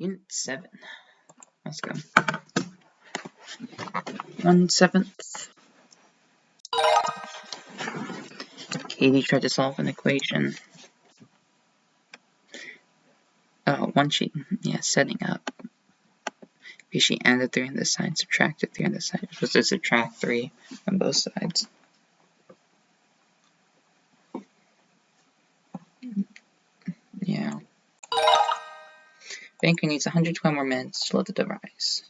Unit 7. Let's go. 1/7. Katie tried to solve an equation. One sheet. Yeah, setting up. Because she added 3 on this side, subtracted 3 on this side. You're supposed to subtract 3 on both sides. Yeah. Banker needs 112 more minutes to load the device.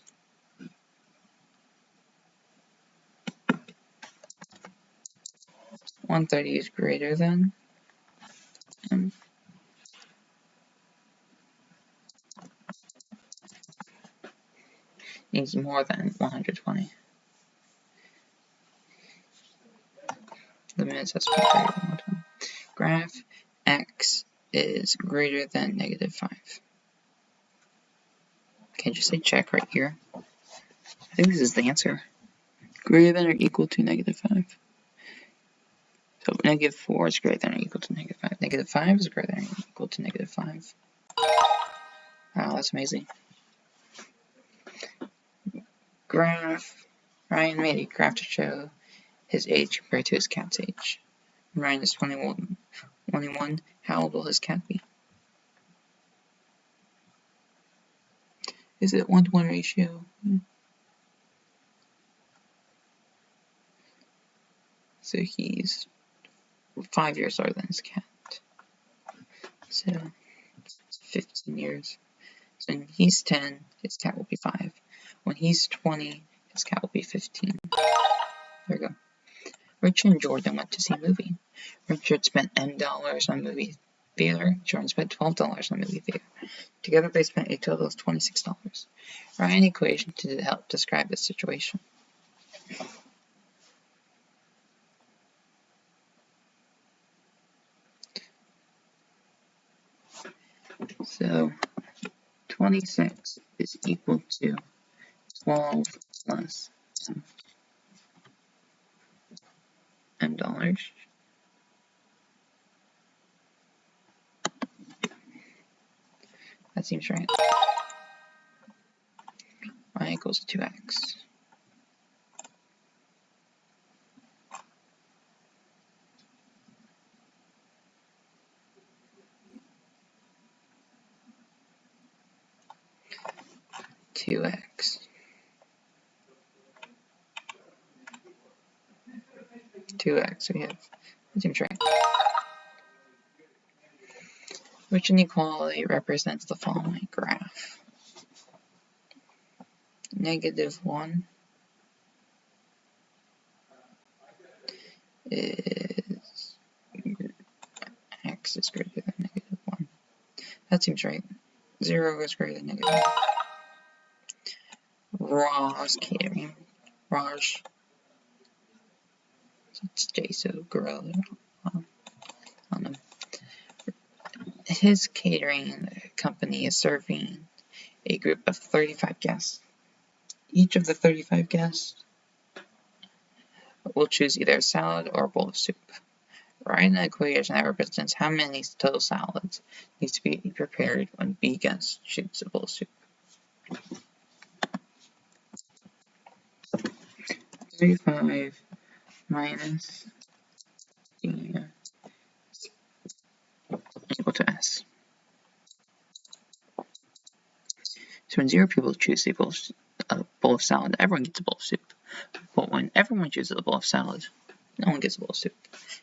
$130 is greater than. Needs more than 120. The minutes has to be greater than 120. Graph x is greater than -5. Can't you say check right here? I think this is the answer. Greater than or equal to -5. So -4 is greater than or equal to -5. -5 is greater than or equal to -5. Wow, that's amazing. Graph. Ryan made a graph to show his age compared to his cat's age. Ryan is 21. How old will his cat be? Is it 1-to-1 ratio? So he's 5 years older than his cat. So 15 years. So when he's 10, his cat will be 5. When he's 20, his cat will be 15. There we go. Richard and Jordan went to see a movie. Richard spent $10 on movie theater. Jordan spent $12 on movie theater. Together they spent a total of $26. Write an equation to help describe this situation. So 26 is equal to 12 plus $10. That seems right. Y equals 2x. We have, that seems right. Which inequality represents the following graph? -1 is x is greater than -1. That seems right. 0 is greater than -1. Raj catering. Raj. It's J, so gorilla. His catering company is serving a group of 35 guests. Each of the 35 guests will choose either a salad or a bowl of soup. Write an equation that represents how many total salads needs to be prepared when B guest chooses a bowl of soup. 35 minus D equal to S. So when 0 people choose a bowl of salad, everyone gets a bowl of soup. But when everyone chooses a bowl of salad, no one gets a bowl of soup.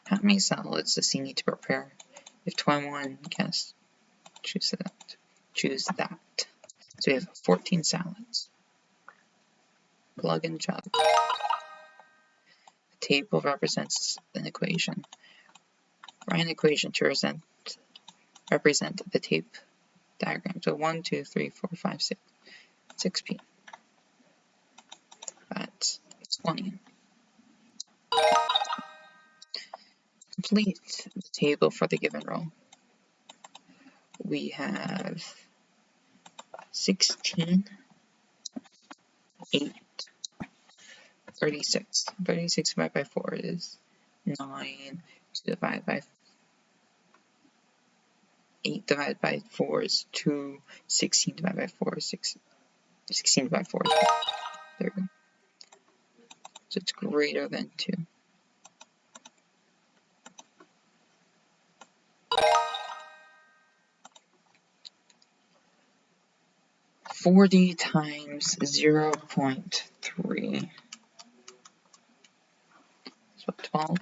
How many salads does he need to prepare if 21 guests choose that? So we have 14 salads. Plug and chug. The table represents an equation. Write an equation to represent the tape diagram. So 1, 2, 3, 4, 5, 6. 6p. That's 20. Complete the table for the given row. We have 16, 8, 36. 36 divided by 4 is 9. 2 divided by 8 divided by 4 is 2. 16 divided by 4 is 6. 16 divided by 4 is 1. There we go. So it's greater than 2. 40 times 0.3 is what, 12?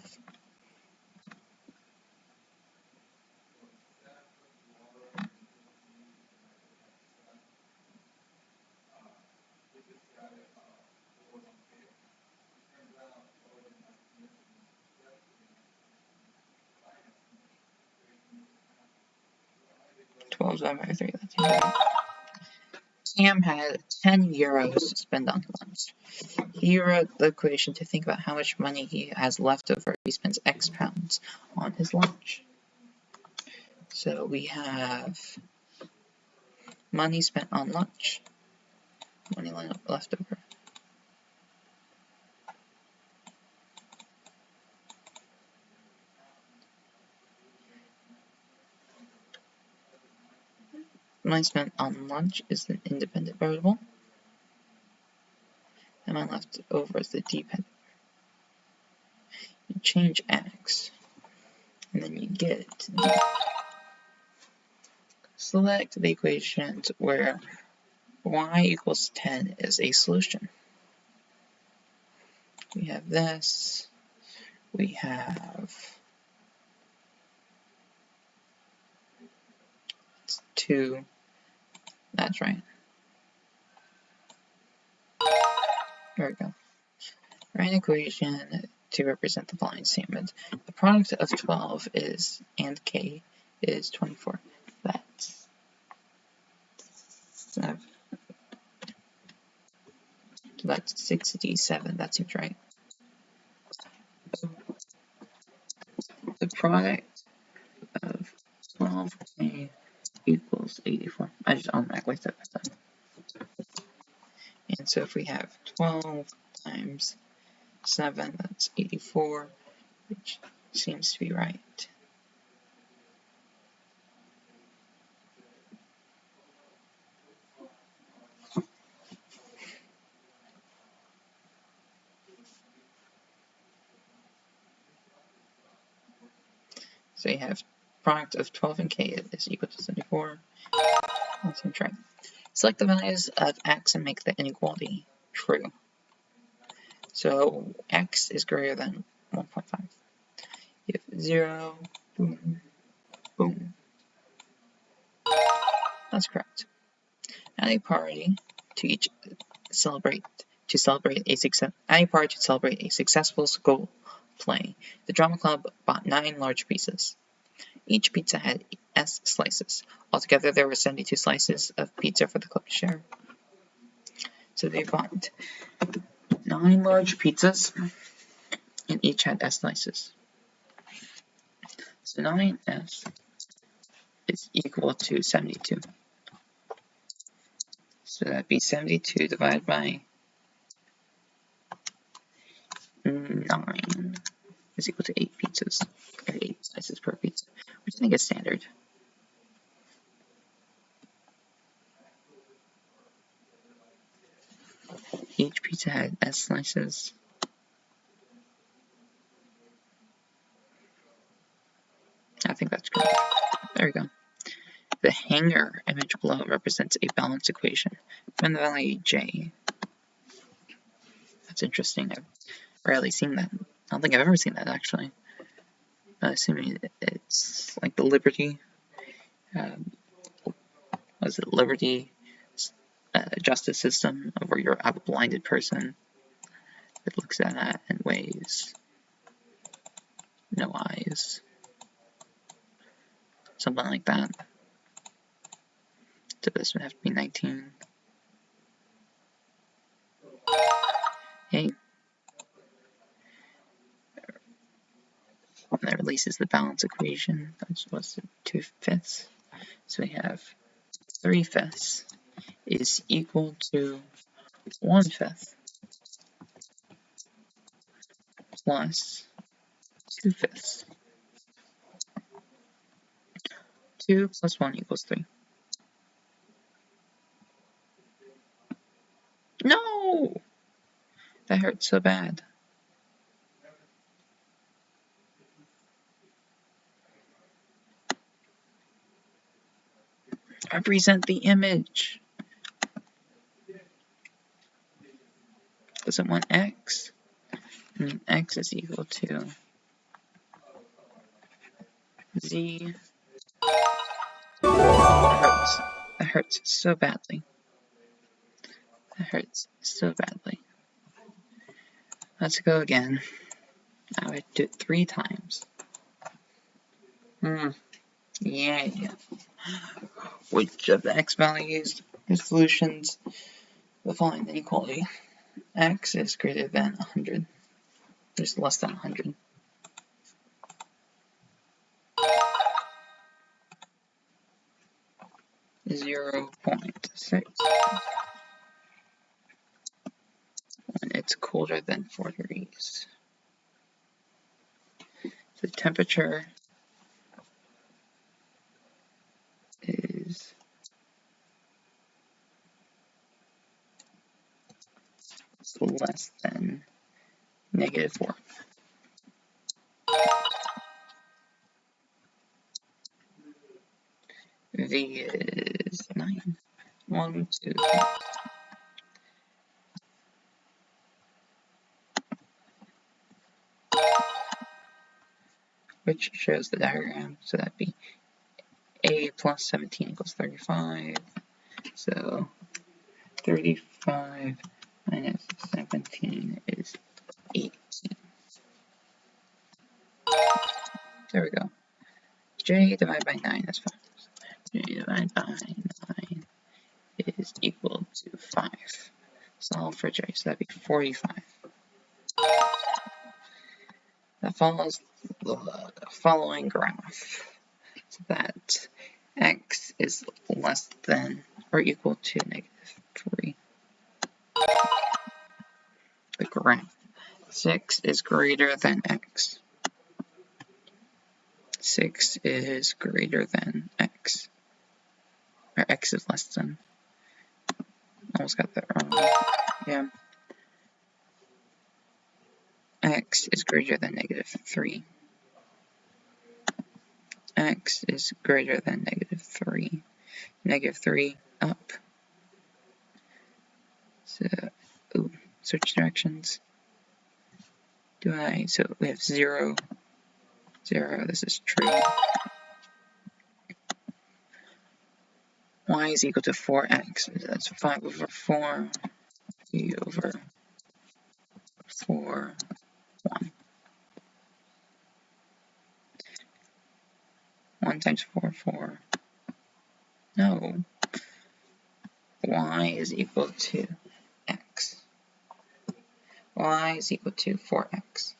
Divided by 3, that's right. Cam had 10 euros to spend on lunch. He wrote the equation to think about how much money he has left over if he spends X pounds on his lunch. So we have money spent on lunch, money left over. Money spent on lunch is an independent variable, and money left over is the dependent. You change X, and then you get D. Select the equations where y equals 10 is a solution. We have this, we have 2, that's right. There we go. Write an equation to represent the following statement. The product of 12 is, and k, is 24. That's 7. So that's 67, that seems right. The product of 12k equals 84. I just automatically said that. And so if we have 12 times 7, that's 84, which seems to be right. So you have product of 12 and k is equal to 74. That seems right. Select the values of x and make the inequality true. So x is greater than 1.5. You have 0, boom, boom. That's correct. At a party to celebrate a successful school play, the drama club bought 9 large pieces. Each pizza had S slices. Altogether, there were 72 slices of pizza for the club to share. So they bought 9 large pizzas, and each had S slices. So 9S is equal to 72. So that'd be 72 divided by 9 is equal to 8 pizzas, or 8 slices per pizza, which I think is standard. Each pizza had S slices. I think that's good. There we go. The hanger image below represents a balance equation. Find the value J. That's interesting. I've rarely seen that. I don't think I've ever seen that, actually. Assuming it's like the Liberty. Was it Liberty justice system where you have a blinded person that looks at that and weighs no eyes. Something like that. So this would have to be 19. Okay. And that releases the balance equation. That's what's 2/5. So we have 3/5 is equal to 1/5 plus 2/5. 2 plus 1 equals 3. No! That hurts so bad. Represent the image. Doesn't want x. And x is equal to z. That hurts. That hurts so badly. That hurts so badly. Let's go again. Now I do it 3 times. Yeah. Which of the x values or solutions the following inequality? X is greater than 100. There's less than 100. Is 0.6 when it's colder than 4 degrees. The temperature is less than -4. V is 9. 1, 2, 3. Which shows the diagram, so that'd be a plus 17 equals 35. So 35 minus 17 is 18. There we go. J divided by 9 is 5. J divided by 9 is equal to 5. Solve for J, so that'd be 45. That follows the following graph. So that x is less than or equal to -3. The graph. 6 is greater than x. 6 is greater than x. Or x is less than. Almost got that wrong. Yeah. X is greater than -3. X is greater than -3. -3 up. So, search directions. So we have 0, 0, this is true. Y is equal to 4x, that's 5 over 4, v over 4, 1. 1 times 4, 4. No. Y is equal to x. Y is equal to 4x.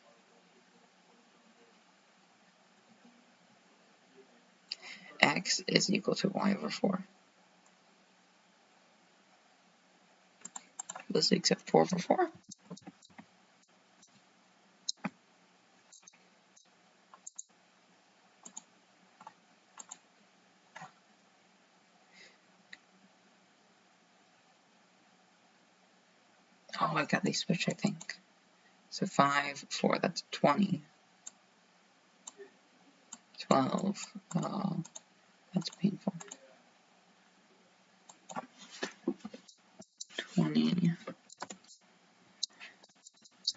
X is equal to y over 4. Let's accept 4 over 4. Oh, I got these switched, I think. So 5, 4, that's 20. 12, that's painful. 20,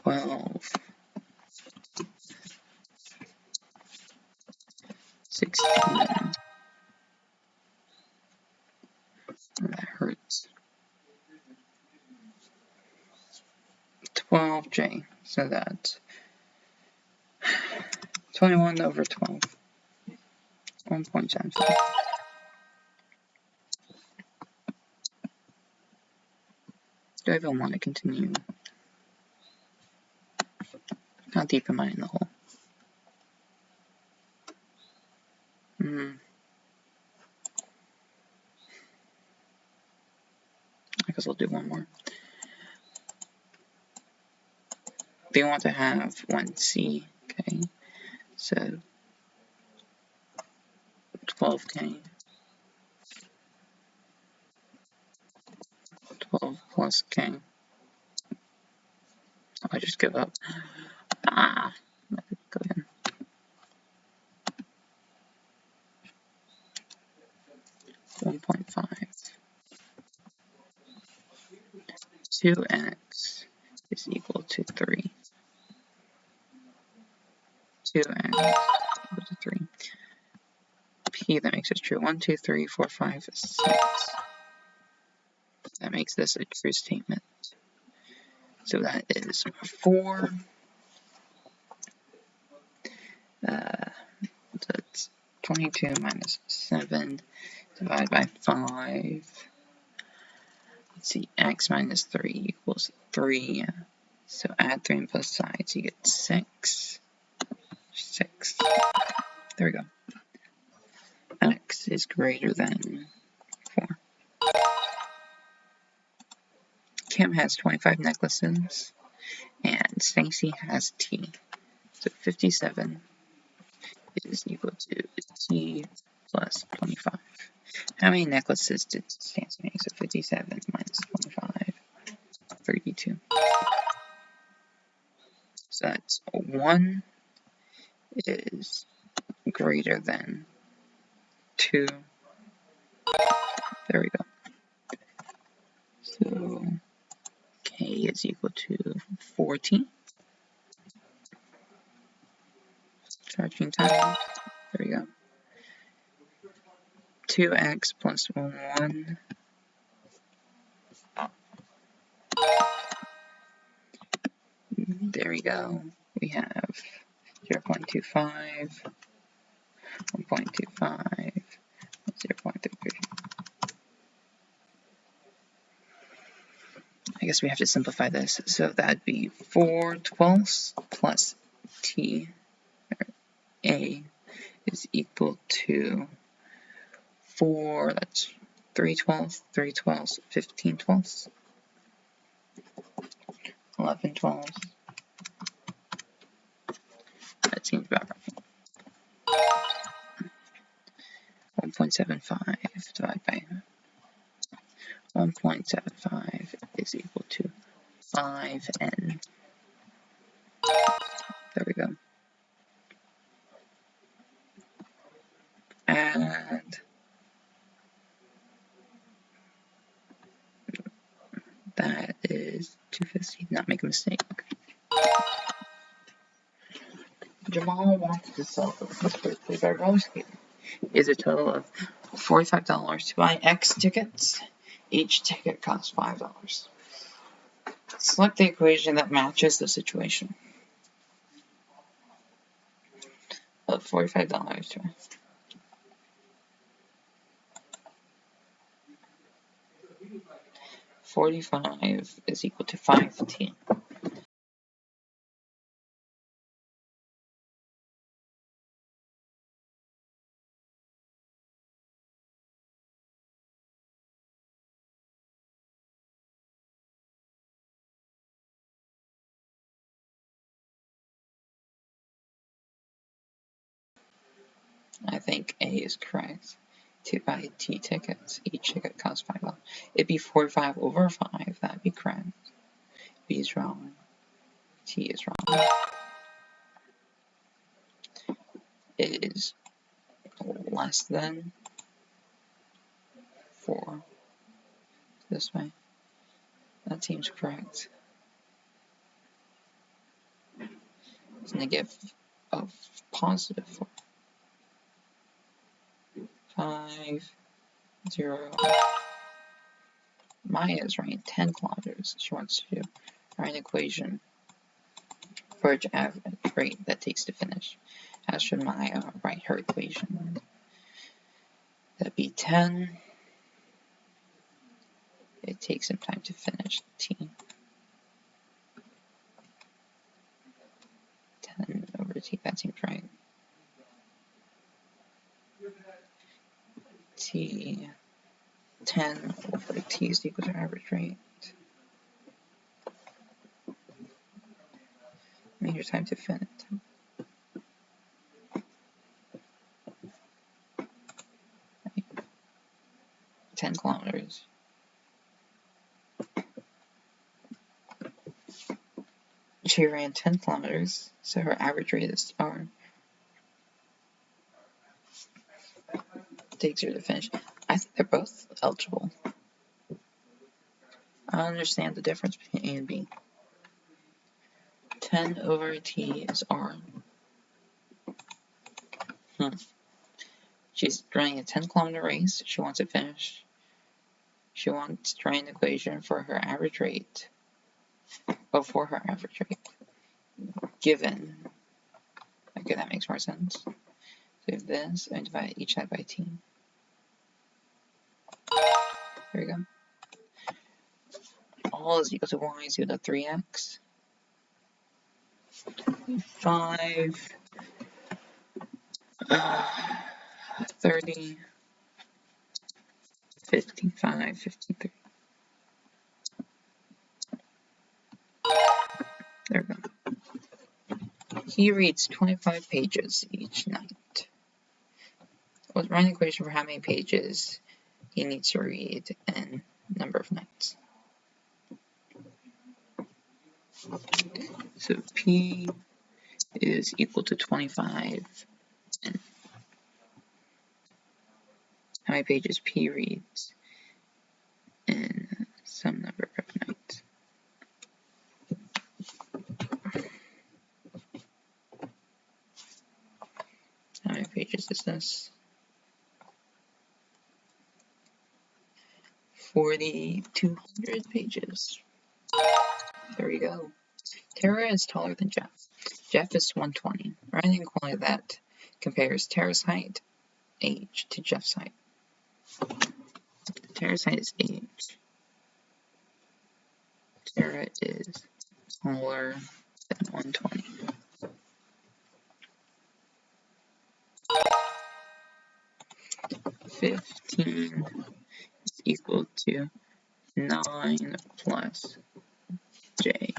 12, 16. That hurts. 12J, so that's 21 over 12. 1.75. Do I even want to continue? How deep am I in the hole? I guess I'll do one more. We want to have 1C, okay? So 12K. 12 plus K. I just give up. Ah, go ahead. 1.5. 2x is equal to 3. 2x equal to 3. P, that makes it true. 1, 2, 3, 4, 5, 6. That makes this a true statement. So that is 4. That's 22 minus 7 divided by 5. Let's see, x minus 3 equals 3. So add 3 on both sides, you get 6. 6. There we go. X is greater than 4. Kim has 25 necklaces, and Stacy has T. So 57 is equal to T plus 25. How many necklaces did Stacy make? So 57 minus 25, 32. So that's 1 is greater than 2. There we go. So K is equal to 40. Charging time. There we go. 2x plus 1. There we go. We have 0.25, 1.25, 0.33. I guess we have to simplify this. So that'd be 4/12 plus T, or A, is equal to 4, that's 3/12, 3/12, 15/12, 11/12. That seems about right. 1.75 divided by 1.75 is equal to 5n. There we go. And that is 250. Not make a mistake. Jamal wants to sell his birthday by roller skating. Is a total of $45 to buy X tickets. Each ticket costs $5. Select the equation that matches the situation. Of $45 to 45 is equal to 5T. I think A is correct. To buy T tickets, each ticket costs $5. It'd be 45 over 5. That'd be correct. B is wrong. T is wrong. It is less than 4. This way. That seems correct. It's negative of positive 4. 5, 0. Maya is running 10 kilometers. She wants to write an equation for each average rate that takes to finish. How should Maya write her equation? That'd be 10. It takes some time to finish T. 10 over T, that seems right. T, 10 over T is equal to average rate. Major time to finish. kilometers. She ran 10 kilometers, so her average rate is R. Takes her to finish. I think they're both eligible. I don't understand the difference between A and B. 10 over T is R. She's running a 10-kilometer race. She wants to finish. She wants to write an equation for her average rate. Oh, for her average rate. Given. Okay, that makes more sense. So we have this, and divide each side by T. There we go. All is equal to y is equal to 3x. 5. 30. 55, 53. There we go. He reads 25 pages each night. What's write an equation for how many pages he needs to read and number of nights. So P is equal to 25. And how many pages P reads in some number of nights. How many pages is this? 4,200 pages. There we go. Tara is taller than Jeff. Jeff is 120. Writing an equality that compares Tara's height, age, to Jeff's height. Tara's height is age. Tara is taller than 120. Fifteen is equal to 9 plus J.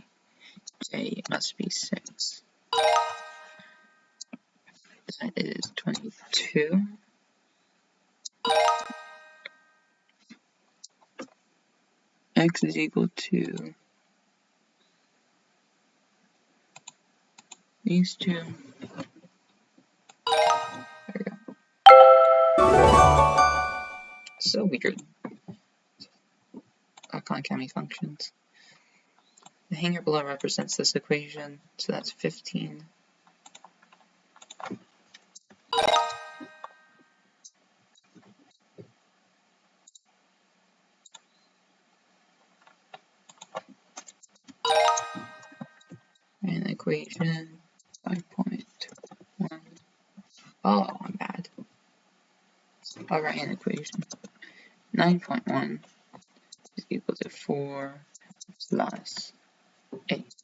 J must be 6. That is 22. X is equal to these two. There we go. So weird. Sal Khan counting functions. The hanger below represents this equation, so that's 15. And equation 5.1. Oh, I'm bad. I'll write an equation. 9.1 is equal to 4 plus 8.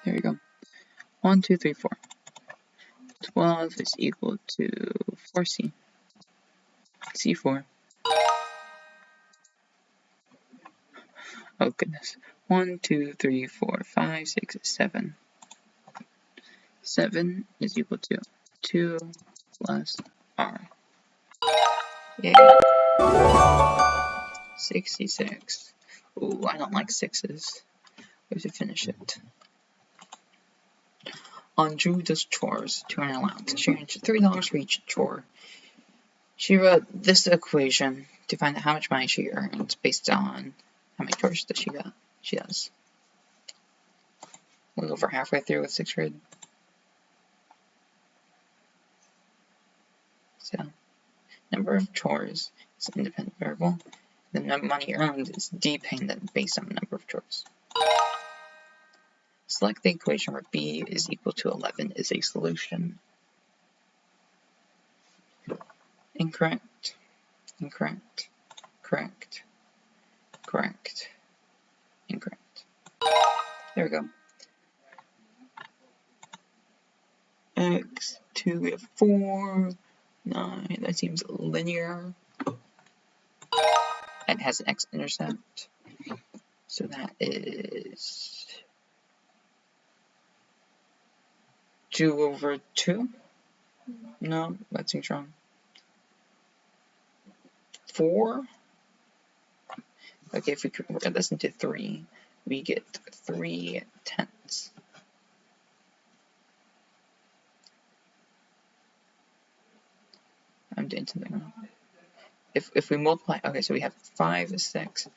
There we go. 1, 2, 3, 4. 12 is equal to 4C. C4. Oh goodness. 1, 2, 3, 4, 5, 6, 7. 7 is equal to 2 plus R. Yay. 66. Ooh, I don't like sixes. We have to finish it. On Drew does chores to earn allowance. She earns $3 for each chore. She wrote this equation to find out how much money she earns based on how many chores does she got. She does. A little over halfway through with 6th grade. So, number of chores is an independent variable. The money earned is dependent based on the number of chores. Select the equation where B is equal to 11 is a solution. Incorrect. Incorrect. Correct. Correct. Incorrect. There we go. X, 2, we have 4, 9, that seems linear. It has an x-intercept. So that is 2 over 2? No, that seems wrong. 4. Okay, if we convert this into 3, we get 3/10. I'm doing something wrong. If we multiply, okay, so we have 5 6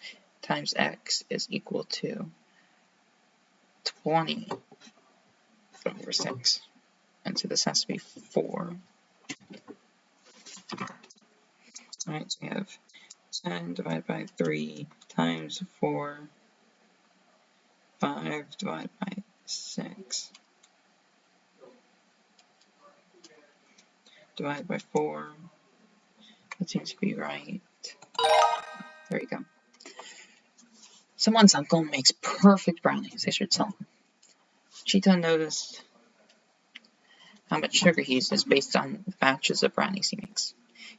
times x is equal to 20 over 6. And so this has to be 4. Alright, so we have 10 divided by 3 times 4, 5 divided by 6, divided by 4. That seems to be right. There you go. Someone's uncle makes perfect brownies. They should sell them. Cheetah noticed how much sugar he uses based on the batches of brownies he makes.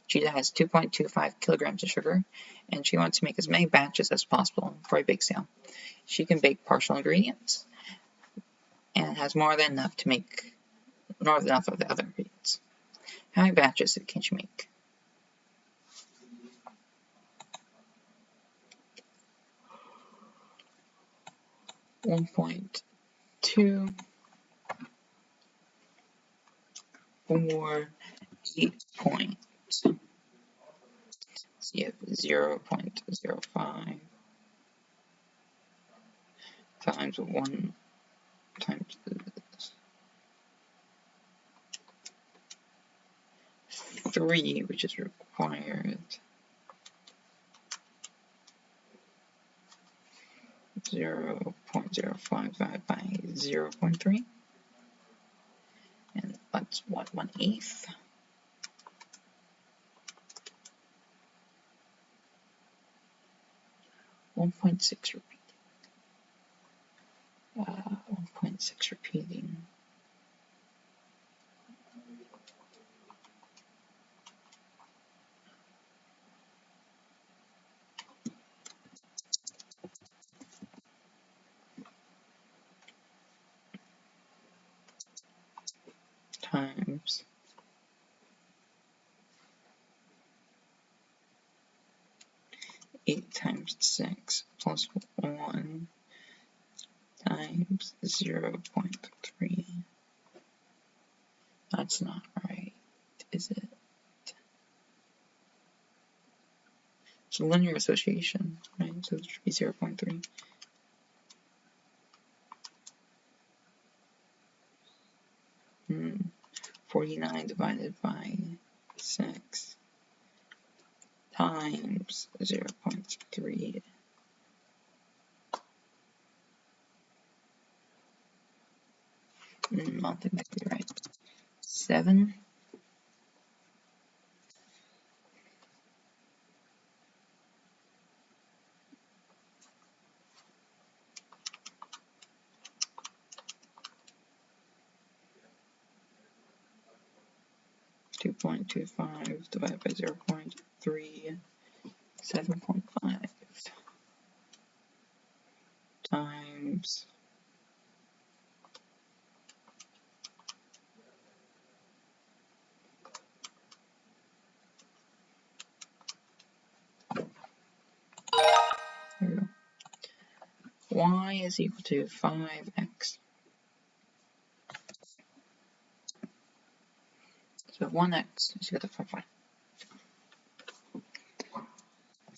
Cheetah has 2.25 kilograms of sugar, and she wants to make as many batches as possible for a bake sale. She can bake partial ingredients, and has more than enough to make of the other ingredients. How many batches can she make? (1.2) or 8 point. So you have 0.05 times 1 times 3, which is required. 0.05 divided by 0.3, and that's what, 1/8. 1.6 repeating. 1.6 repeating. Times 8 times 6 plus 1 times 0.3. That's not right, is it? It's a linear association, right? So it should be 0.3. Hmm. 49 divided by 6 times 0.3. I don't think that could be right. 7. (2.25) divided by 0.3, 7.5 times 0. Y is equal to 5x. So 1x is equal to 5.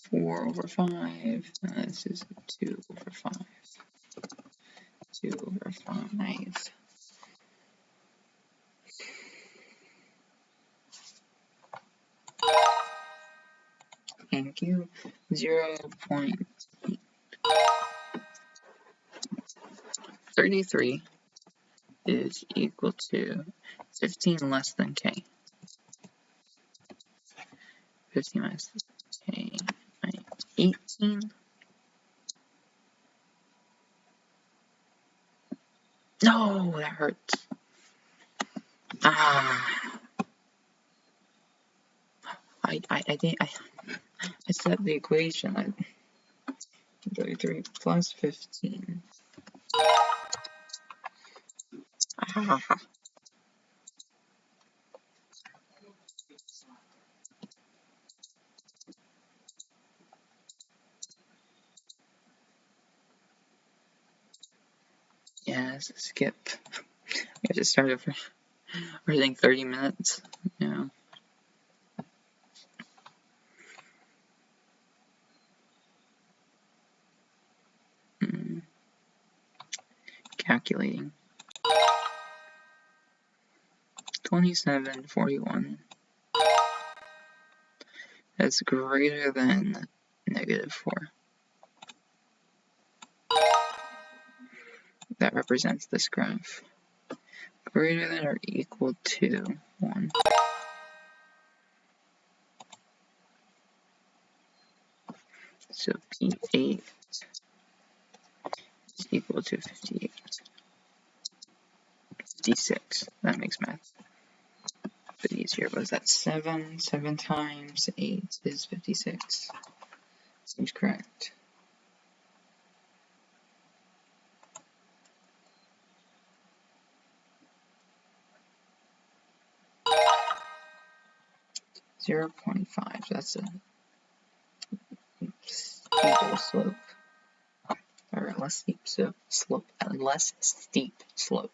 4 over 5, and this is 2 over 5. 2 over 5. Thank you. 0.33 is equal to 15 less than k. 15 minus k, 18. No, that hurts. I set the equation. 33 plus 15. Yes, skip. We have to start over. We're hitting 30 minutes. Yeah. Calculating. 2741. That's greater than -4. That represents this graph. Greater than or equal to 1. So P8 is equal to 58. 56. That makes math a bit easier. What is that? 7. 7 times 8 is 56. Seems correct. .5. That's a steeper slope, or less steep slope, less steep slope.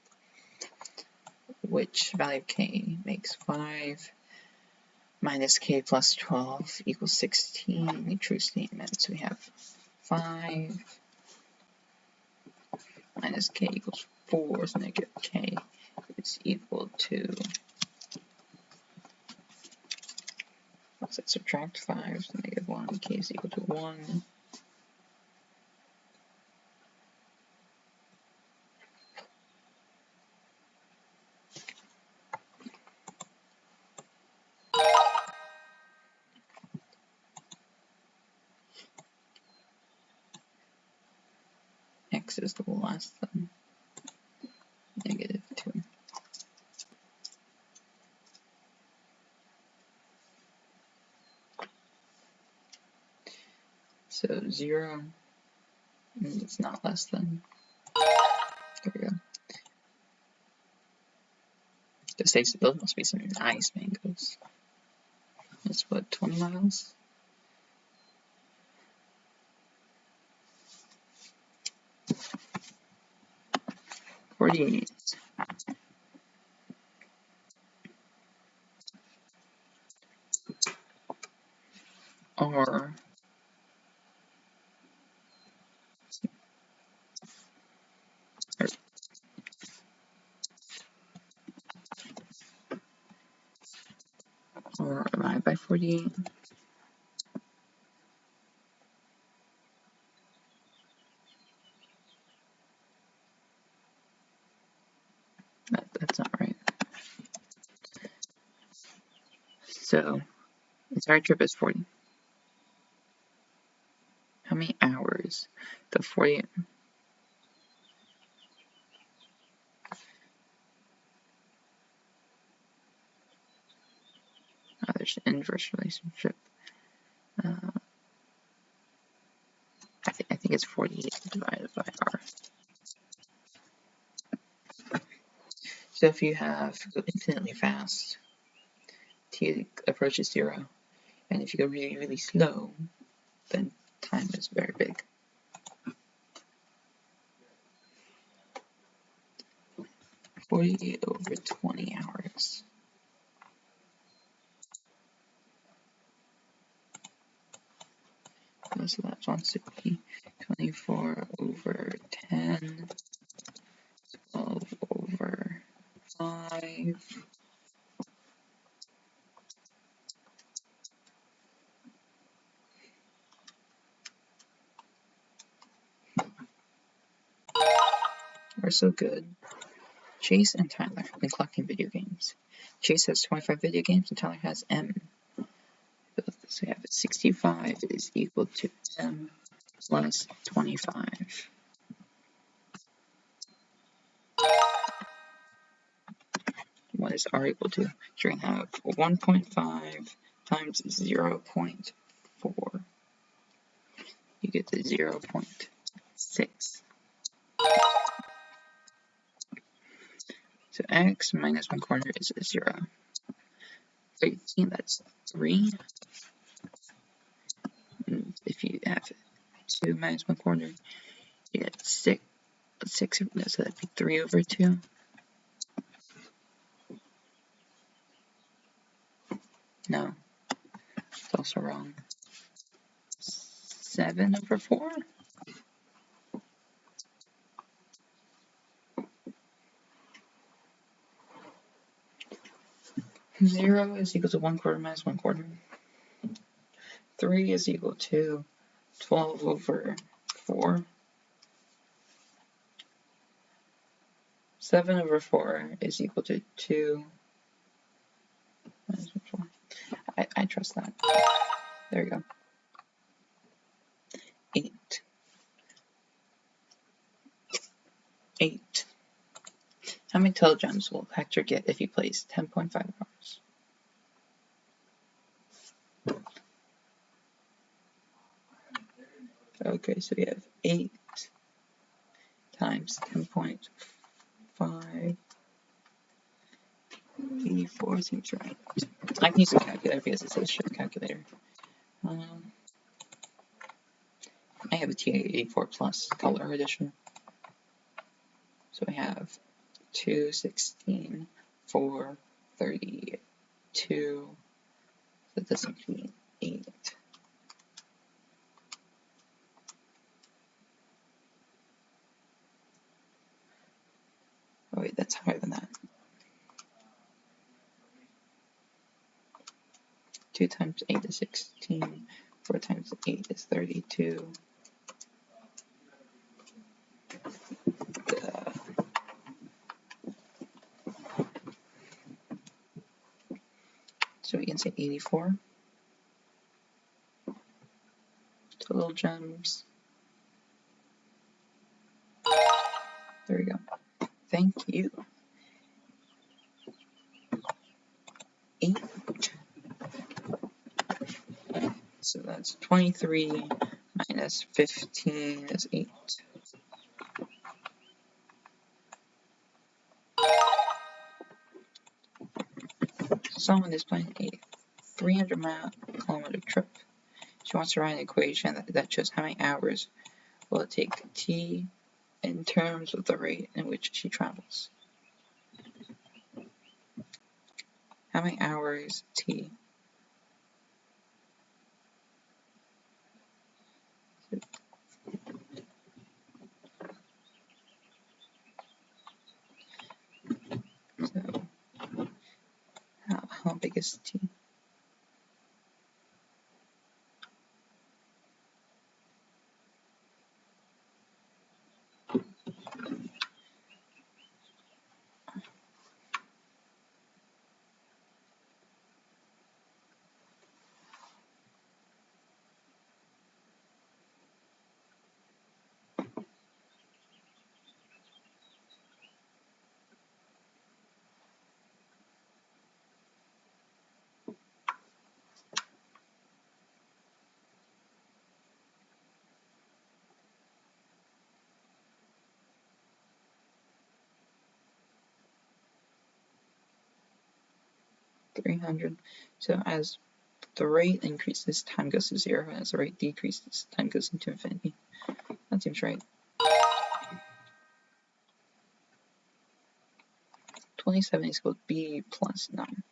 Which value of k makes 5 minus k plus 12 equals 16. A true statement. So we have 5 minus k equals 4, so negative k is equal to, let's subtract 5, so -1, k is equal to 1. X is less than -2. So 0, and it's not less than. There we go. Those must be some nice mangoes. That's what, 20 miles? .48. Or divide by 48. That's not right. So, the entire trip is 40. How many hours? The 48. Oh, there's an inverse relationship. I think it's 48 divided by r. So if you go infinitely fast, t approaches 0, and if you go really, really slow, then time is very big. over 20 hours. So that's 160, 24 over 10, 12 over 5. We're so good. Chase and Tyler have been collecting video games. Chase has 25 video games and Tyler has M. So we have 65 is equal to M plus 25. What is R equal to? So you're going to have 1.5 times 0.4. You get the 0.6. So x minus 1/4 is 0. 13, that's 3. And if you have 2 minus 1/4, you get 6. 6, so that'd be 3 over 2. No, it's also wrong. 7 over 4? Zero is equal to 1/4 minus 1/4. 3 is equal to 12 over 4. 7 over 4 is equal to 2 minus 4. I trust that. There we go. 8. 8. How many telegems will Hector get if he plays 10.5 cards? Okay, so we have 8 times 10.5. 84 seems right. I can use a calculator because it says show calculator. I have a TA84 Plus color edition. So I have 2, 16, 4, 32. So this must be 8. Oh wait, that's higher than that. 2 times 8 is 16. 4 times 8 is 32. So we can say 84. Total gems. There we go. Thank you. 8. So that's 23 minus 15 is 8. Someone is planning a 300-kilometer trip. She wants to write an equation that shows how many hours will it take t in terms of the rate in which she travels. How many hours t? So, how big is t? $300. So as the rate increases, time goes to 0. As the rate decreases, time goes into infinity. That seems right. 27 is equal to b plus 9.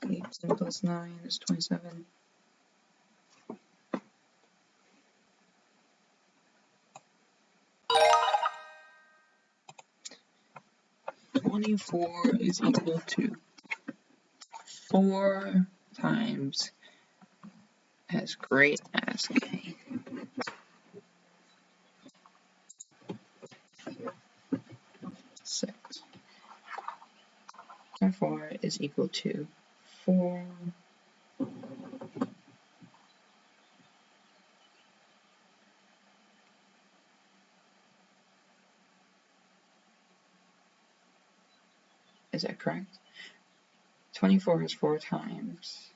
18 plus 9 is 27. 24 is equal to 4 times as great as k. 6. 24 is equal to 4. Is that correct? 24 is 4 times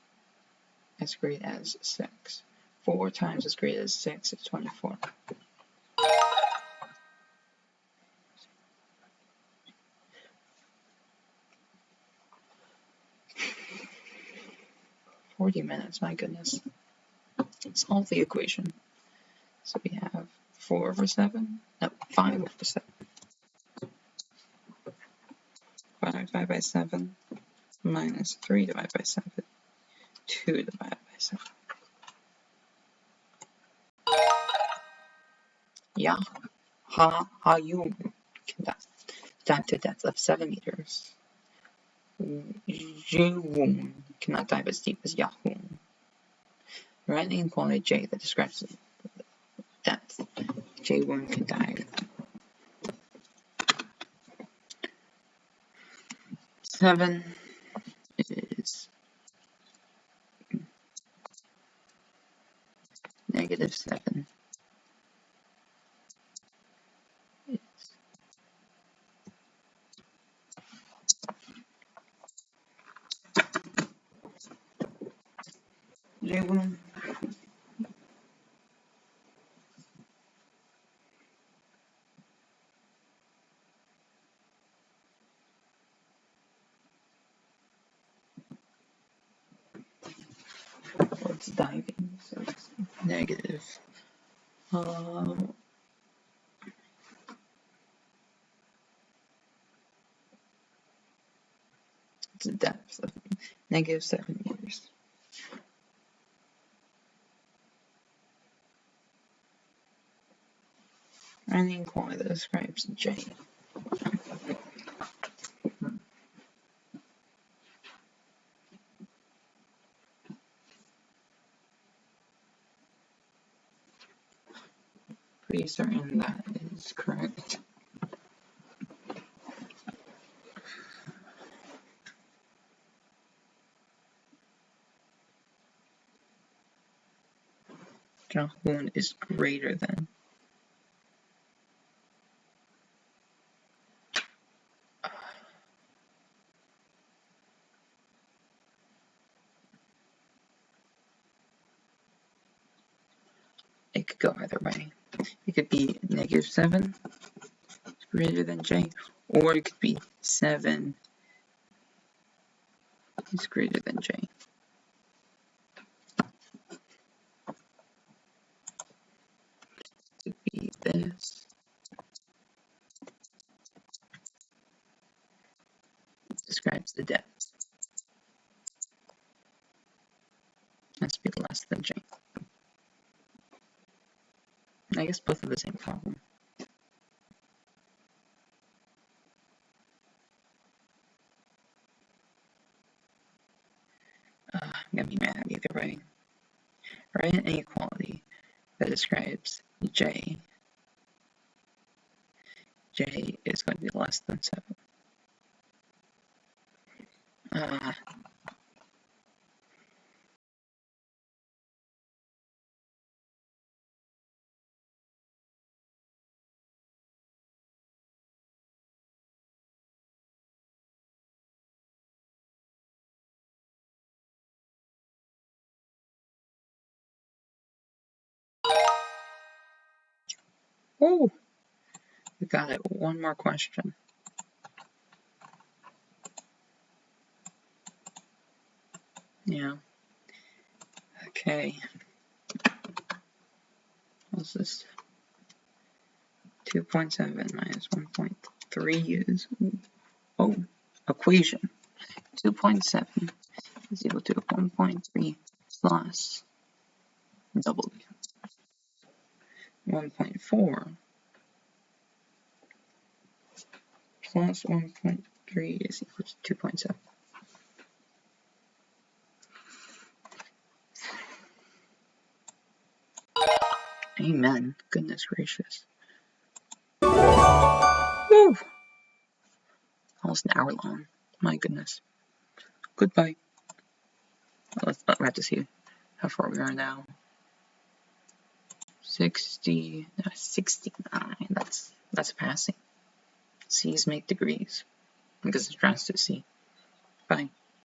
as great as 6. 4 times as great as 6 is 24. 40 minutes, my goodness. solve the equation. So we have 4 over 7, no, 5 over 7. 5 divided by 7 minus 3 divided by 7, 2 divided by 7. Yeah, you can dive to a depth of 7 meters. You cannot dive as deep as Yahoo. Write an inequality J that describes the depth J1 can dive. 7 is negative 7 is J1 it's diving, so it's negative. It's a depth of negative 7 meters. And the inequality that describes J. Pretty certain that is correct. Jahun is greater than. It could go either way. It could be negative 7 is greater than J, or it could be 7 is greater than J. It could be this. It describes the depth. It has to be less than J. I guess both are the same problem. I'm gonna be mad either way. Write an inequality that describes J. J is going to be less than 7. Oh, we got it. One more question. Yeah. Okay. What's this? 2.7 minus 1.3 is, oh, equation. 2.7 is equal to 1.3 plus W. 1.4 plus 1.3 is equal to 2.7. Amen. Goodness gracious. Woo! Almost an hour long. My goodness. Goodbye. Let's have to see how far we are now. 69. That's passing. C's make degrees. Because it's drastic C. Bye.